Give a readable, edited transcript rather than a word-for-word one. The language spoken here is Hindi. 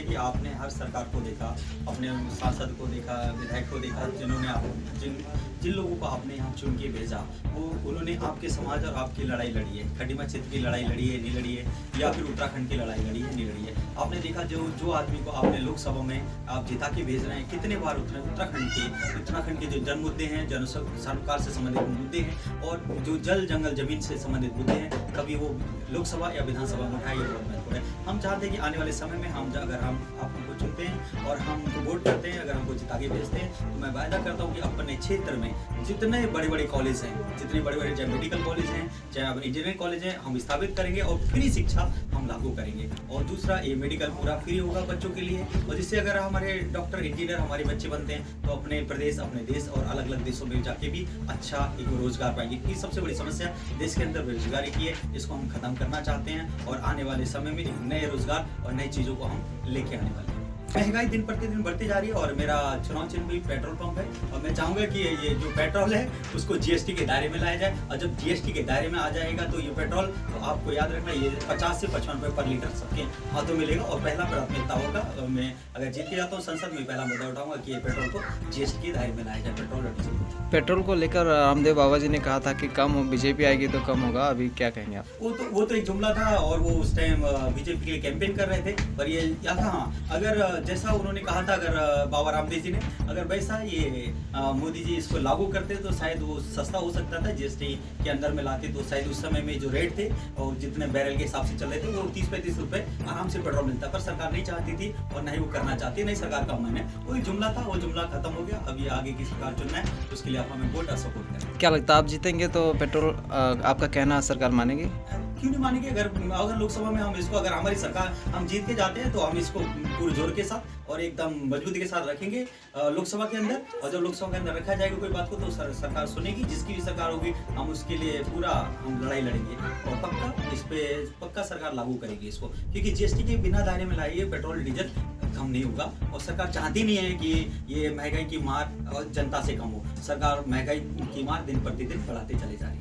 चाहते कि आपने हर सरकार को देखा, अपने सांसद को देखा, विधायक को देखा, जिन्होंने जिन लोगों को आपने यहाँ चुन के भेजा, वो उन्होंने आपके समाज और आपकी लड़ाई लड़ी है। खटीमा क्षेत्र की लड़ाई लड़ी है, नहीं लड़ी है, या फिर उत्तराखंड की लड़ाई लड़ी है, नहीं लड़ी है। आपने देखा जो आदमी को आपने लोकसभा में आप जिता के भेज रहे हैं, कितने बार उत्तराखंड के जो जन मुद्दे हैं, जन सरकार से संबंधित मुद्दे हैं, और जो जल जंगल जमीन से संबंधित मुद्दे हैं, कभी वो लोकसभा या विधानसभा में उठाए, बहुत महत्वपूर्ण है। हम चाहते हैं कि आने वाले समय में अगर हम आपको चुनते हैं और हम उनको वोट करते हैं, अगर हमको जिता के भेजते हैं, तो मैं वायदा करता हूँ कि अपने क्षेत्र में जितने बड़े बड़े कॉलेज हैं, जितने बड़े बड़े चाहे मेडिकल कॉलेज हैं, चाहे इंजीनियरिंग कॉलेज हैं, हम स्थापित करेंगे और फ्री शिक्षा हम लागू करेंगे। और दूसरा, ये मेडिकल पूरा फ्री होगा बच्चों के लिए, और जिससे अगर हमारे डॉक्टर इंजीनियर हमारे बच्चे बनते हैं तो अपने प्रदेश, अपने देश और अलग अलग देशों में जाके भी अच्छा एक रोजगार पाएंगे। क्योंकि सबसे बड़ी समस्या देश के अंदर बेरोजगारी की है, इसको हम खत्म करना चाहते हैं और आने वाले समय में एक नए रोजगार और नई चीज़ों को हम लेके आने वाले हैं। महंगाई दिन प्रतिदिन बढ़ती जा रही है और मेरा चुनाव चिन्ह भी पेट्रोल पंप है, और मैं चाहूँगा कि ये जो पेट्रोल है उसको जीएसटी के दायरे में लाया जाए, और जब जीएसटी के दायरे में आ जाएगा तो ये पेट्रोल, तो आपको याद रखना, ये 50 से 55 रुपये पर लीटर सबके हाथों में मिलेगा। और पहला प्राथमिकता होगा, मैं अगर जीत के जाता हूँ संसद में, पहला मुद्दा उठाऊंगा कि ये पेट्रोल को जीएसटी के दायरे में लाया जाए, पेट्रोल और डीजल। पेट्रोल को लेकर रामदेव बाबा जी ने कहा था कि कम हो, बीजेपी आएगी तो कम होगा, अभी क्या कहेंगे आप? वो तो एक जुमला था, और वो उस टाइम बीजेपी के लिए कैंपेन कर रहे थे, पर ये हाँ, अगर जैसा उन्होंने कहा था, अगर बाबा रामदेव जी ने अगर वैसा ये मोदी जी इसको लागू करते तो शायद वो सस्ता हो सकता था, जीएसटी के अंदर में लाते तो शायद उस समय में जो रेट थे और जितने बैरल के हिसाब से चल रहे थे वो 30-35 रुपए आराम से पेट्रोल मिलता, पर सरकार नहीं चाहती थी और नहीं वो करना चाहती, नहीं सरकार का मन है। वही जुमला था, वो जुमला खत्म हो गया। अभी आगे की सरकार चुनना है, उसके लिए आप हमें वोट और सपोर्ट करें। क्या लगता है आप जीतेंगे तो पेट्रोल आपका कहना सरकार मानेगी? क्यों नहीं मानेंगे? अगर लोकसभा में हम इसको, अगर हमारी सरकार, हम जीत के जाते हैं तो हम इसको पूरे जोर के साथ और एकदम मजबूती के साथ रखेंगे लोकसभा के अंदर, और जब लोकसभा के अंदर रखा जाएगा कोई बात को तो सरकार सुनेगी, जिसकी भी सरकार होगी हम उसके लिए पूरा हम लड़ाई लड़ेंगे और पक्का सरकार लागू करेगी इसको, क्योंकि जीएसटी के बिना दायरे में लाइए पेट्रोल डीजल कम नहीं होगा, और सरकार चाहती नहीं है कि ये महंगाई की मार जनता से कम हो। सरकार महंगाई की मार दिन प्रतिदिन बढ़ाते चले जा रही है।